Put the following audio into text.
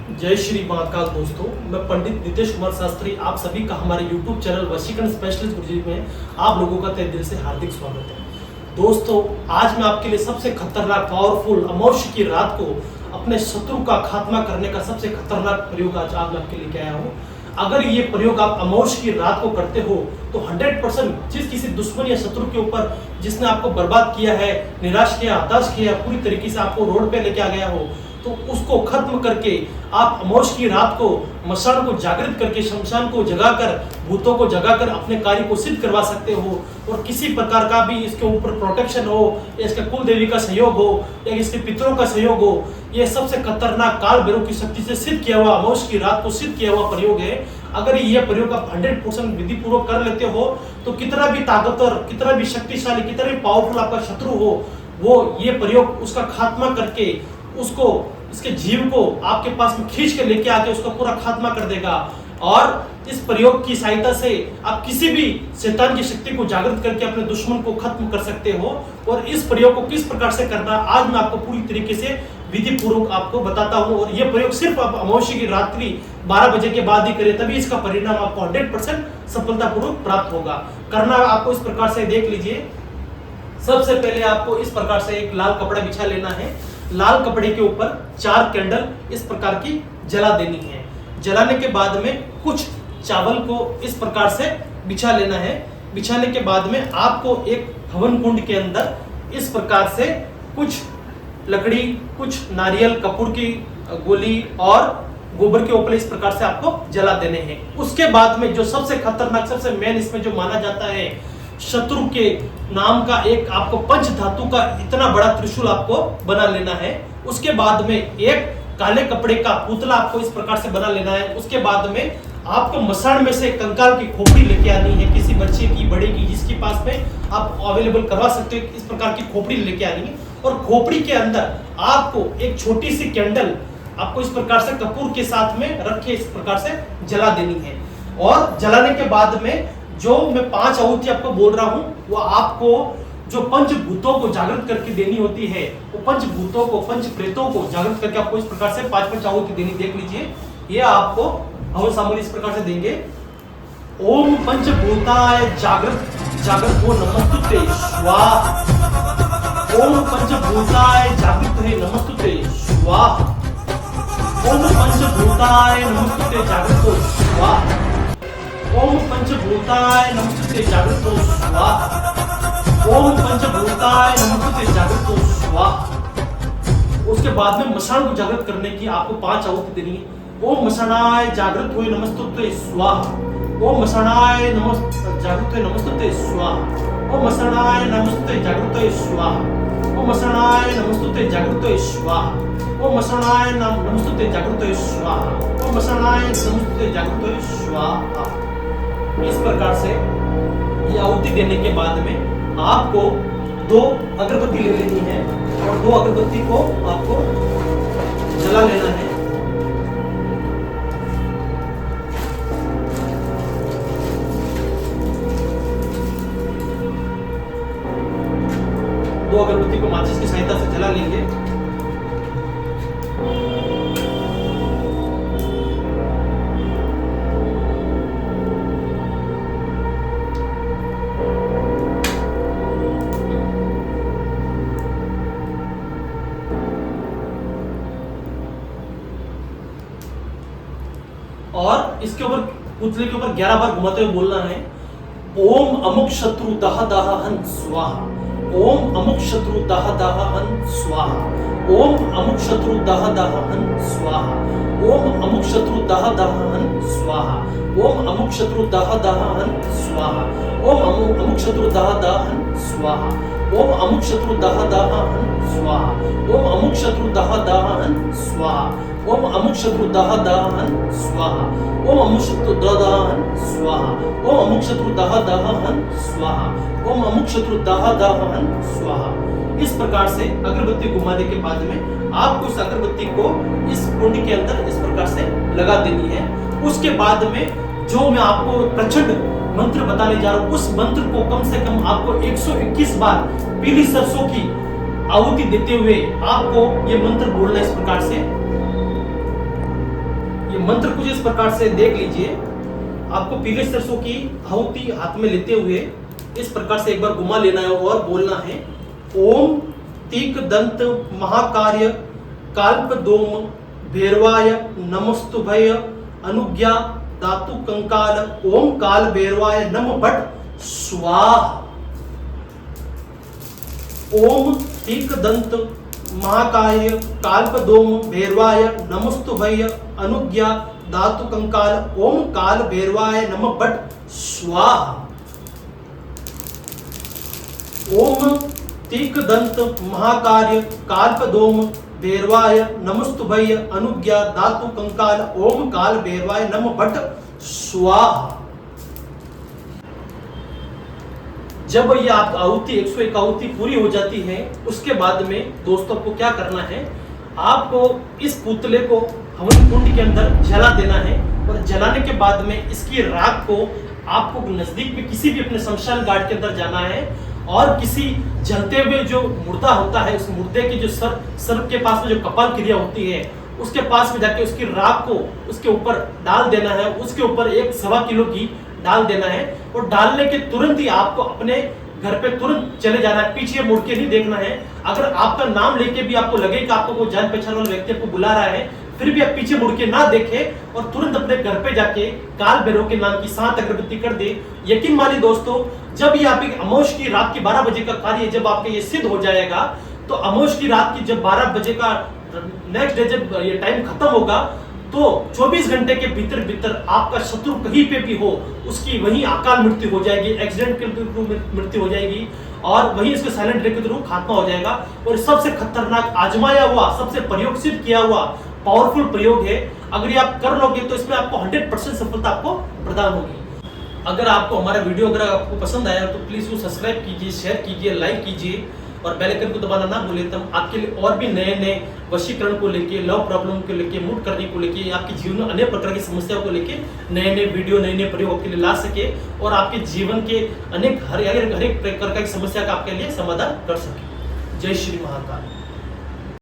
जय श्री महाकाल दोस्तों, मैं पंडित नितेश कुमार शास्त्री आप सभी का हमारे YouTube चैनल वशीकरण स्पेशलिस्ट गुरुजी में आप लोगों का तहे दिल से हार्दिक स्वागत है। दोस्तों, आज मैं आपके लिए सबसे खतरनाक पावरफुल अमावस्या की रात को अपने शत्रु का खात्मा करने का सबसे खतरनाक प्रयोग आज मैं आपके लिए आया हूँ। अगर ये प्रयोग आप अमावस्या की रात को करते हो तो 100% जिस किसी दुश्मन या शत्रु के ऊपर जिसने आपको बर्बाद किया है, निराश किया, हताश किया, पूरी तरीके से आपको रोड पे लेके आ गया हो, तो उसको खत्म करके आप अमावस्या की रात को मशान को जागृत करके, शमशान को जगाकर, भूतों को जगाकर अपने कार्य को सिद्ध करवा सकते हो। और किसी प्रकार का भी इसके ऊपर प्रोटेक्शन हो, या इसके कुल देवी का सहयोग हो, या इसके पितरों का सहयोग हो, यह सबसे खतरनाक काल भैरव की शक्ति से सिद्ध किया हुआ, अमावस्या की रात को सिद्ध किया हुआ प्रयोग है। अगर यह प्रयोग आप 100% विधि पूर्वक कर लेते हो तो कितना भी ताकतवर, कितना भी शक्तिशाली, कितना भी पावरफुल आपका शत्रु हो, वो ये प्रयोग उसका खात्मा करके उसको, इसके जीव को आपके पास में खींच के लेके आके उसका पूरा खात्मा कर देगा। और इस प्रयोग की सहायता से आप किसी भी शैतान की शक्ति को जागृत करके अपने दुश्मन को खत्म कर सकते हो। और इस प्रयोग को किस प्रकार से करना आज मैं आपको पूरी तरीके से विधि पूर्वक आपको बताता हूं। और यह प्रयोग सिर्फ आप अमावस्या की रात्रि 12 बजे के बाद ही करें, तभी इसका परिणाम आपको 100% सफलतापूर्वक प्राप्त होगा। करना आपको इस प्रकार से देख लीजिए। सबसे पहले आपको इस प्रकार से एक लाल कपड़ा बिछा लेना है। लाल कपड़े के ऊपर 4 कैंडल इस प्रकार की जला देनी है। जलाने के बाद में कुछ चावल को इस प्रकार से बिछा लेना है। बिछाने के बाद में आपको एक हवन कुंड के अंदर इस प्रकार से कुछ लकड़ी, कुछ नारियल, कपूर की गोली और गोबर के ऊपर इस प्रकार से आपको जला देने हैं। उसके बाद में जो सबसे खतरनाक, सबसे मेन इसमें जो माना जाता है, शत्रु के नाम का एक आपको पंच धातु का इतना बड़ा त्रिशूल आपको बना लेना है। उसके बाद में एक काले कपड़े का पुतला आपको इस प्रकार से बना लेना है। उसके बाद में आपको मसान में से कंकाल की खोपड़ी लेके आनी है, किसी बच्चे की, बड़े की, जिसके पास में आप अवेलेबल करवा सकते हो, इस प्रकार की खोपड़ी लेके आनी है। और खोपड़ी के अंदर आपको एक छोटी सी कैंडल आपको इस प्रकार से कपूर के साथ में रख के इस प्रकार से जला देनी है। और जलाने के बाद में जो मैं 5 आहुति आपको बोल रहा हूं, वो आपको जो पंचभूतों को जागृत करके देनी होती है, वो पंचभूतों को, पंच प्रेतों को जागृत करके आपको इस प्रकार से 5 आहुति देनी। देख लीजिए, ये आपको हवन सामग्री इस प्रकार से देंगे। ओम पंचभूताय जागृत हो नमस्तुते स्वाहा। ओम पंचभूताय जागृत है नमस्तुते स्वाहा। ओम पंचभूताय नमस्तुते जागृत हो स्वाहा। ओम पंचभूताय नमस्तुते जागृत हो स्वाहा। ओम पंचभूताय नमस्तुते जागृत हो स्वाहा। उसके बाद में मशान को जागृत करने की आपको 5 आहुति देनी है। ओम मशानाय जागृत हुए नमस्तुते स्वाहा। ओम मशानाय जागृत हुए नमस्तुते स्वाहा। ओम मशानाय नमस्तुते जागृत हुए स्वाहा। ओम मशानाय नमस्तुते जागृत हुए स्वाहा। ओम मशानाय नमस्तुते जागृत हुए स्वाहा। ओम मशानाय नमस्तुते जागृत हुए स्वाहा। इस प्रकार से ये आहुति देने के बाद में आपको 2 अगरबत्ती ले लेनी है और 2 अगरबत्ती को आपको जला लेना है। दो अगरबत्ती को माचिस की सहायता से जला लेंगे। और इसके ऊपर, पुतले के ऊपर 11 बार घुमाते हुए बोलना है, ओम अमुक शत्रु दाह दाह हन स्वाहा। ओम अमुक शत्रु दाह दाह हन स्वाहा। ओम अमुक शत्रु दाह दाह हन स्वाहा। ओम अमुक शत्रु दाह दाह हन स्वाहा। ओम अमुक शत्रु दाह दाह हन स्वाहा। ओम अमुक शत्रु दाह दाह हन स्वाहा। ओम अमुक शत्रु दाह दाह हन स्वाहा। ओम अमुक शत्रु दाह दाह हन स्वाहा। ओम अमुक शत्रु दाह दाह हन स्वाहा। ओम अमुक शत्रु दाह दाह हन स्वाहा। ओम अमुक शत्रु दाह दाह हन स्वाहा। ओम अमुक शत्रु दाह दाह हन स्वाहा। इस प्रकार से अगरबत्ती घुमाने के बाद में आपको इस अगरबत्ती को इस कुंड के अंदर इस प्रकार से लगा देनी है। उसके बाद में जो मैं आपको प्रचंड मंत्र बताने जा रहा हूं, उस मंत्र को कम से कम आपको 121 बार पीली सरसों की आहुति देते हुए आपको ये मंत्र बोलना इस प्रकार से। मंत्र कुछ इस प्रकार से देख लीजिए। आपको पीले सरसों की आहुति हाथ में लेते हुए इस प्रकार से एक बार घुमा लेना है और बोलना है, ओम तीक दंत महाकार्य काल्पदोम भैरवाय नमस्तुभय अनुज्ञा धातु कंकाल ओम काल भैरवाय नम भट स्वाहा। ओम तीक दंत महाकाय काल्पदोम भैरवाय नमस्तुभय अनुज्ञा धातु कंकाल ओम काल भैरवाय नम भट स्वाहा। ओम तीक दंत महाकार्य काल्पदोम भैरवाय नमस्तुभय अनुज्ञा धातु कंकाल ओम काल भैरवाय नम भट स्वाहा। जब ये आप आहुति 101 आहुति पूरी हो जाती है, उसके बाद में दोस्तों को क्या करना है, आपको इस पुतले को हवन कुंड के अंदर जला देना है और जलाने के बाद में इसकी राख को आपको नजदीक में किसी भी अपने शमशान घाट के अंदर जाना है और किसी जलते हुए जो मुर्दा होता है, उस मुर्दे की जो सर के पास में जो कपाल क्रिया होती है, उसके पास में जाके उसकी राख को उसके ऊपर डाल देना है। उसके ऊपर 1.25 किलो घी डाल देना है और डालने के तुरंत ही आपको अपने घर पे तुरंत चले जाना है, पीछे मुड़ के नहीं देखना है। अगर आपका नाम लेके भी आपको लगे कि आपको कोई जान पहचान वाला व्यक्ति आपको बुला रहा है, फिर भी आप पीछे मुड़ के ना देखें और तुरंत अपने घर पे जाके काल भैरव के नाम की 7 अगरबत्ती कर दे। यकीन मानिए दोस्तों, जब ये आपकी अमावस की रात के 12 बजे का कार्य जब आपके ये सिद्ध हो जाएगा, तो अमावस की रात की जब 12 बजे का नेक्स्ट डे जब ये टाइम खत्म होगा, तो 24 घंटे के भीतर भीतर आपका शत्रु कहीं पे भी हो, उसकी वहीं अकाल मृत्यु हो जाएगी, एक्सीडेंट के थ्रू मृत्यु हो जाएगी और वहीं इसके साइलेंट डेथ के थ्रू खात्मा हो जाएगा। और सबसे खतरनाक आजमाया हुआ, सबसे प्रयोग सिद्ध किया हुआ पावरफुल प्रयोग है। अगर ये आप कर लोगे तो इसमें आपको 100% सफलता आपको प्रदान होगी। अगर आपको हमारा वीडियो अगर आपको पसंद आया तो प्लीज वो सब्सक्राइब कीजिए, शेयर कीजिए, लाइक कीजिए और बेल आइकन को दबाना ना भूलें। तब आपके लिए और भी नए नए वशीकरण को लेके, लव प्रॉब्लम को लेके, मूड करने को लेके, आपके जीवन में अनेक प्रकार की समस्याओं को लेके नए नए वीडियो, नए नए प्रयोग आपके लिए ला सके और आपके जीवन के अनेक हर एक प्रकार की समस्या का आपके लिए समाधान कर सके। जय श्री महाकाल।